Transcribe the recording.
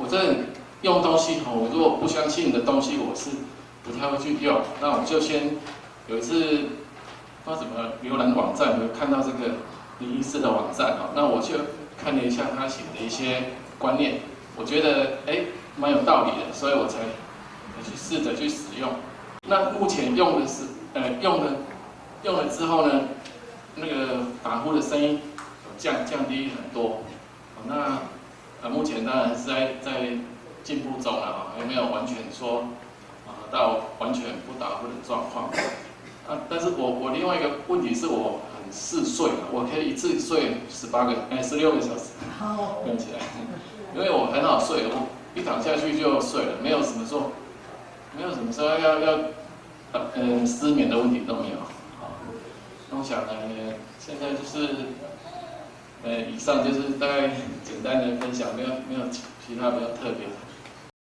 这用东西哈，我如果不相信的东西，我是不太会去用。那我就先有一次不知道怎么浏览网站，有看到这个林医师的网站哈，那我就看了一下他写的一些观念，我觉得蛮有道理的，所以我才去试着去使用。那目前用的是用了之后呢，那个打呼的声音降低很多。那目前当然是在进步中了啊，还没有完全说到完全不打呼的状况。但是我另外一个问题是我很嗜睡啊，我可以一次睡16个小时，跟起来，因为我很好睡，我一躺下去就睡了，没有什么说要失眠的问题都没有。那我想呢，现在就是以上就是大概简单的分享，没有其他比较特别的。